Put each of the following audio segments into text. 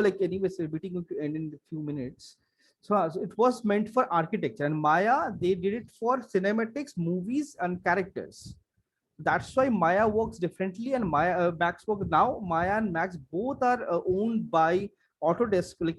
like anyways, the meeting going to end in a few minutes. So it was meant for architecture, and Maya, they did it for cinematics, movies, and characters. That's why Maya works differently, and Maya Max work now. Maya and Max both are owned by Autodesk. Like,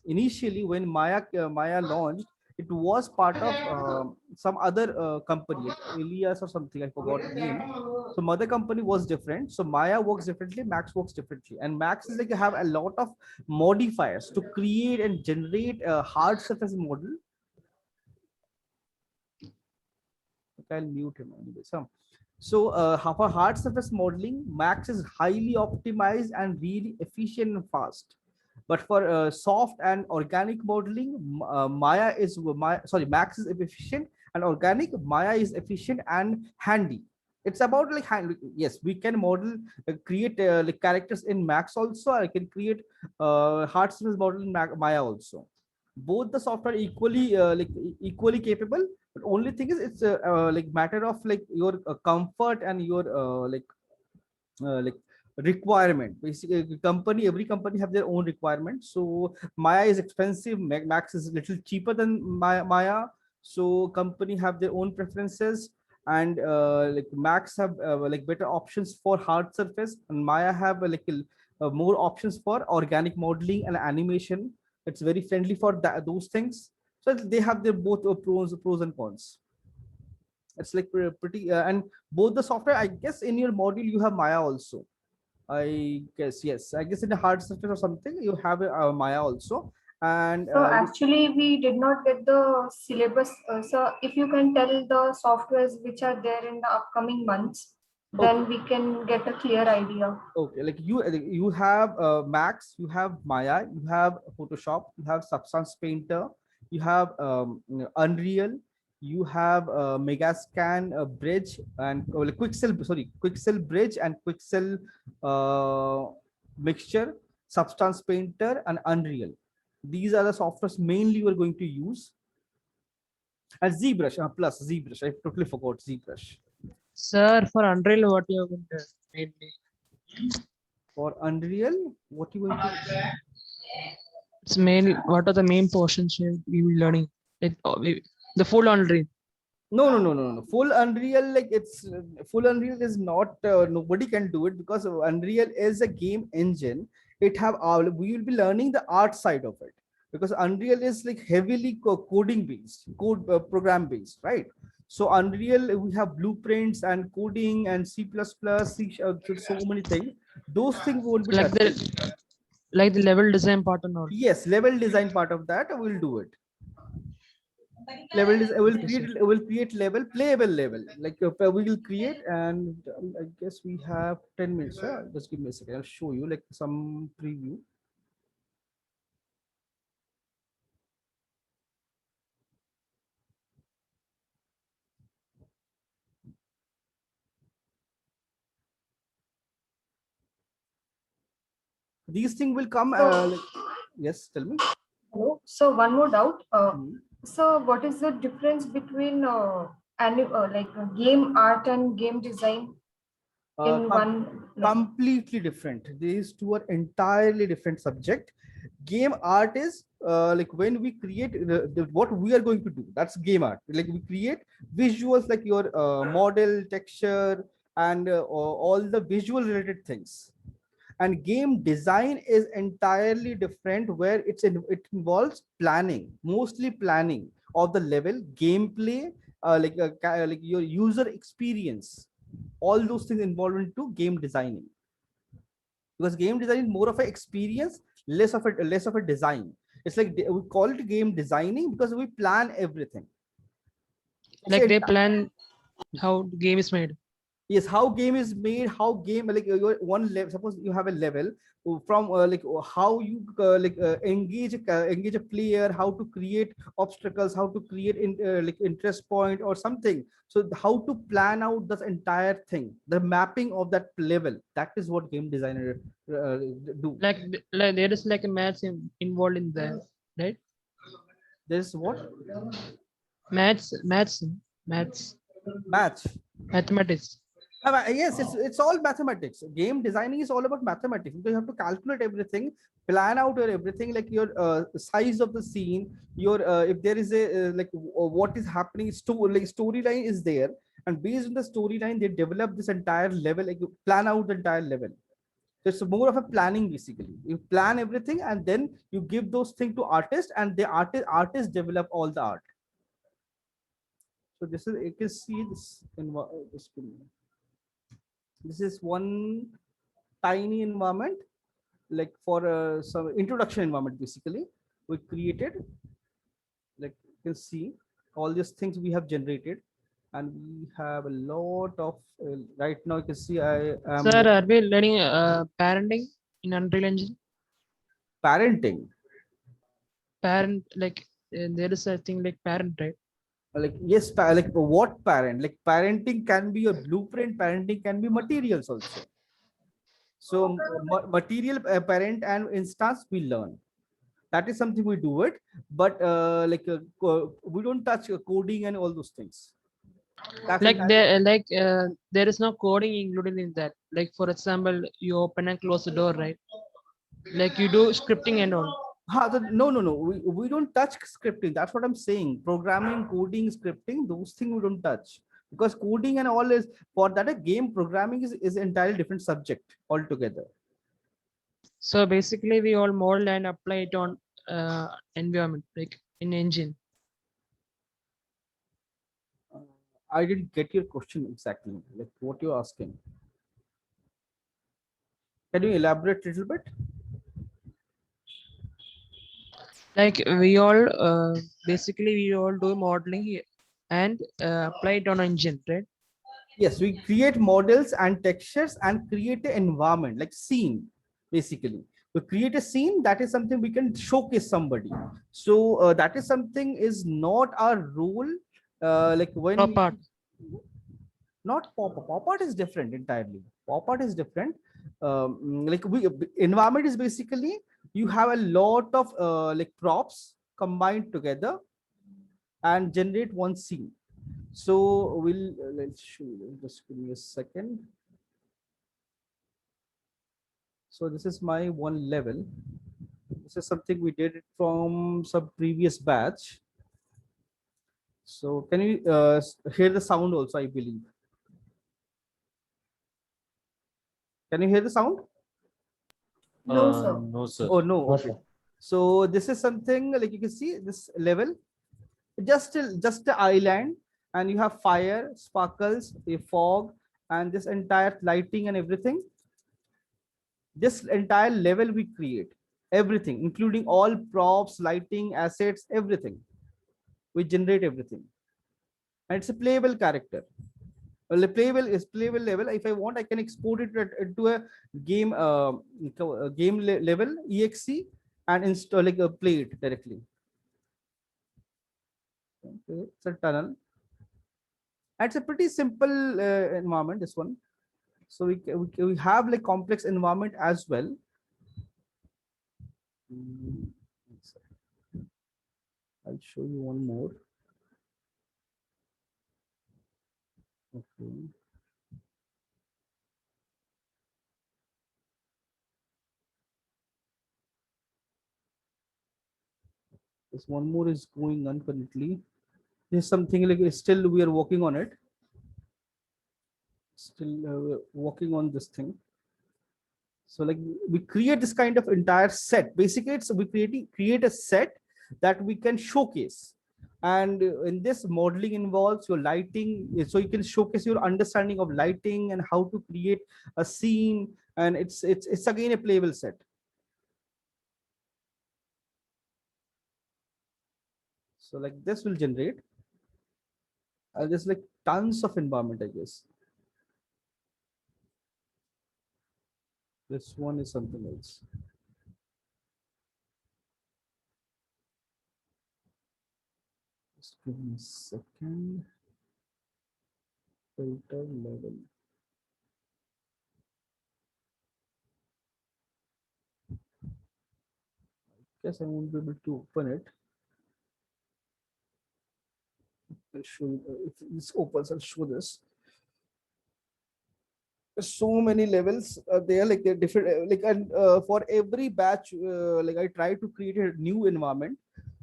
initially when Maya launched, it was part of some other company, like Elias or something. I forgot the name. So mother company was different. So Maya works differently, Max works differently, and Max is like have a lot of modifiers to create and generate a hard surface model. Okay, I'll mute him anyway. So for hard surface modeling, Max is highly optimized and really efficient and fast. But for soft and organic modeling, Max is efficient and organic. Maya is efficient and handy. It's about like yes, we can model, create like characters in Max also. I can create hard surface model in Maya also. Both the software equally equally capable, but only thing is it's like matter of like your comfort and your like requirement. Basically company, every company have their own requirements. So Maya is expensive, Max is a little cheaper than Maya. So company have their own preferences, and like Max have like better options for hard surface, and Maya have more options for organic modeling and animation. It's very friendly for those things. So they have their both pros and cons. It's like pretty and both the software, I guess in your module you have Maya also. I guess, yes, I guess in a hard surface or something you have Maya also. And So actually, we did not get the syllabus. So if you can tell the softwares which are there in the upcoming months, okay, then we can get a clear idea. okay, like you have Max, you have Maya, you have Photoshop, you have Substance Painter, you have Unreal, you have Megascan Bridge, and like Quixel Bridge and Quixel Mixture, Substance Painter, and Unreal. These are the softwares mainly you are going to use. And ZBrush, plus ZBrush, I totally forgot ZBrush. Sir, for Unreal, what you are going to mainly? For Unreal, what you going to? It's main. What are the main portions we will learning? Like the full Unreal. No. Full Unreal, like it's full Unreal is not nobody can do it, because Unreal is a game engine. It have we will be learning the art side of it, because Unreal is like heavily coding based, program based, right? So Unreal, we have blueprints and coding and C++, so many things. Those things won't be Like touching. the level design part and all. Yes, level design part of that we'll do it. Level is will create level, playable level, like we will create. And I guess we have 10 minutes. Just give me a second, I'll show you like some preview. These things will come yes, tell me. Hello. So one more doubt. Hmm. So what is the difference between game art and game design uh, in com- one? Completely different. These two are entirely different subject. Game art is like when we create what we are going to do, that's game art. Like we create visuals, like your model, texture, and all the visual related things. And game design is entirely different, where it involves planning, mostly planning of the level, gameplay, like your user experience. All those things involved into game designing, because game design is more of an experience, less of a design. It's like we call it game designing because we plan everything. It's Like a, they plan how the game is made. yes, how game is made, how game, like your one level, suppose you have a level from how you engage a player, how to create obstacles, how to create like interest point or something. So how to plan out this entire thing, the mapping of that level, that is what game designer do. Like there is like a maths involved in there, right? There's what? Maths, Match. mathematics. Yes, it's all mathematics. Game designing is all about mathematics because you have to calculate everything, plan out your everything, like your size of the scene, your if there is a what is happening, like storyline is there, and based on the storyline, they develop this entire level, like you plan out the entire level. So it's more of a planning basically. You plan everything and then you give those things to artists, and the artists develop all the art. So this is, you can see this in this. This is one tiny environment, like for some introduction environment basically we created. Like you can see all these things we have generated, and we have a lot of right now you can see I am Sir, are we learning parenting in Unreal Engine? parenting. Parent, like there is a thing like parent, right? Like yes, like what parent, like parenting can be your blueprint, parenting can be materials also. So material parent and instance we learn, that is something we do it, but we don't touch coding and all those things. That's Like entirely. there, there is no coding included in that. Like for example, you open and close the door, right? Like you do scripting and all. No, no, no. We don't touch scripting. That's what I'm saying. Programming, coding, scripting, those things we don't touch. Because coding and all is for that a game, programming is entirely different subject altogether. So basically, we all model and apply it on environment, like in engine. Uh, I didn't get your question exactly. Like what you're asking. Can you elaborate a little bit? Like we all basically we all do modeling here and apply it on engine, right? Yes, we create models and textures and create an environment like scene basically. We create a scene, that is something we can showcase somebody. So that is something is not our role. Like when Top we, art. not pop art is different entirely. Pop art is different. Like we environment is basically you have a lot of like props combined together and generate one scene. So we'll let's show you, just give me a second. So this is my one level. This is something we did it from some previous batch. So can you hear the sound also, I believe? Can you hear the sound? No, sir. No, sir. Oh no, No, okay. sir. So this is something like you can see this level, just the island, and you have fire, sparkles, a fog, and this entire lighting and everything. This entire level we create everything, including all props, lighting, assets, everything. We generate everything, and it's a playable character. Well, the playable is playable level. If I want, I can export it into a game level exe and install like play it directly. Okay, it's a tunnel. And it's a pretty simple environment, this one. So we have like complex environment as well. Mm, I'll show you one more. Okay. This one more is going on currently. There's something like still we are working on it. Still working on this thing. So like we create this kind of entire set. Basically, it's we create a set that we can showcase. And in this, modeling involves your lighting, so you can showcase your understanding of lighting and how to create a scene. And it's again a playable set. So like this will generate. There's like tons of environment, I guess. This one is something else. Just give me a second. Filter level. Guess I won't be able to open it. I'll show you if this opens, I'll show this. so many levels there, like they're different, like, and for every batch, like I try to create a new environment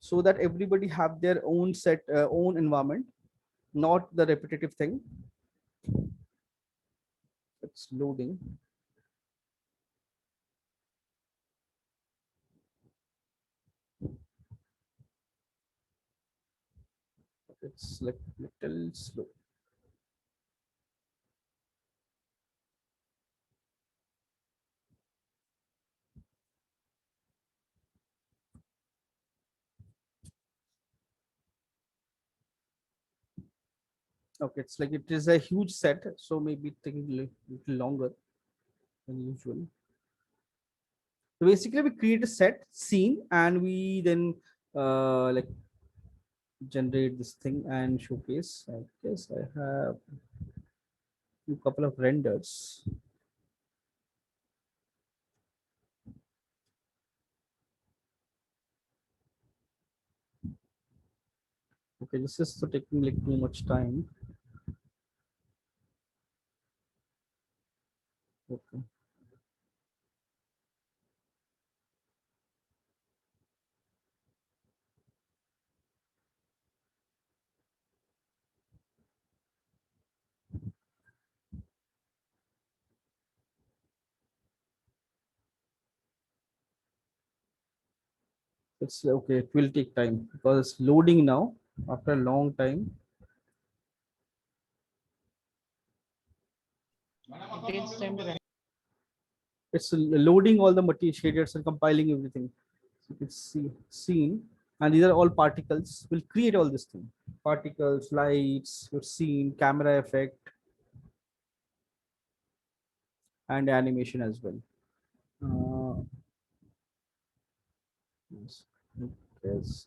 so that everybody have their own set, own environment, not the repetitive thing. It's loading. It's like little slow. Okay, it's like it is a huge set, so maybe it taking little longer than usual. So basically, we create a set scene and we then like generate this thing and showcase. I guess I have a couple of renders. Okay, this is so taking like too much time. Okay. It's okay. It will take time because it's loading now after a long time. It takes time to run. It's loading all the material shaders and compiling everything. So you can see scene, and these are all particles. Will create all this thing. Particles, lights, your scene, camera effect, and animation as well. Yes. Yes,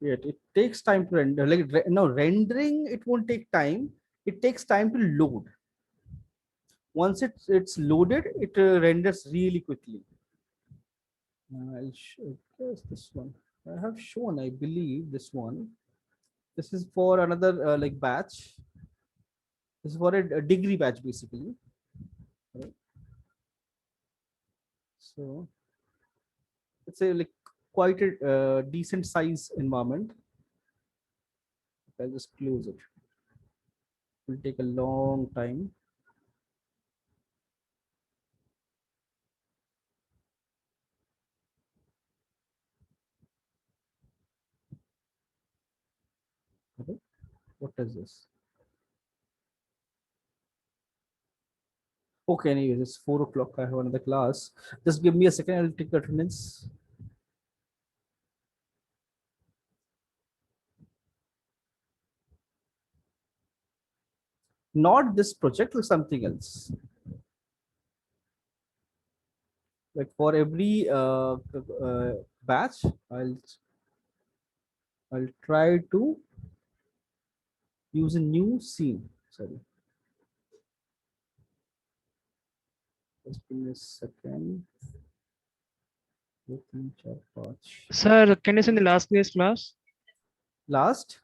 yeah, it takes time to render. Like no rendering, it won't take time. It takes time to load. Once it's loaded, it renders really quickly. I'll show guess this one. I have shown, I believe, this one. This is for another like batch. This is for a degree batch basically. Right? So it's a like quite a decent size environment. I'll just close it. It will take a long time. Okay. What is this? Okay, anyways, it's 4 o'clock. I have another class. Just give me a second. I'll take the attendance. Not this project, or something else. Like for every batch, I'll try to use a new scene. Sorry, just give me a second. Open chat patch. Sir, can you send the last day's class? Last.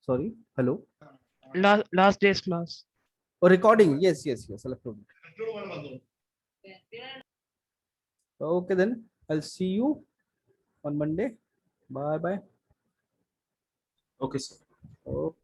Sorry. Hello. Last day's class. Oh, recording. Yes, yes, yes. I'll upload it. Okay, then I'll see you on Monday. Bye, bye. Okay, sir. Okay.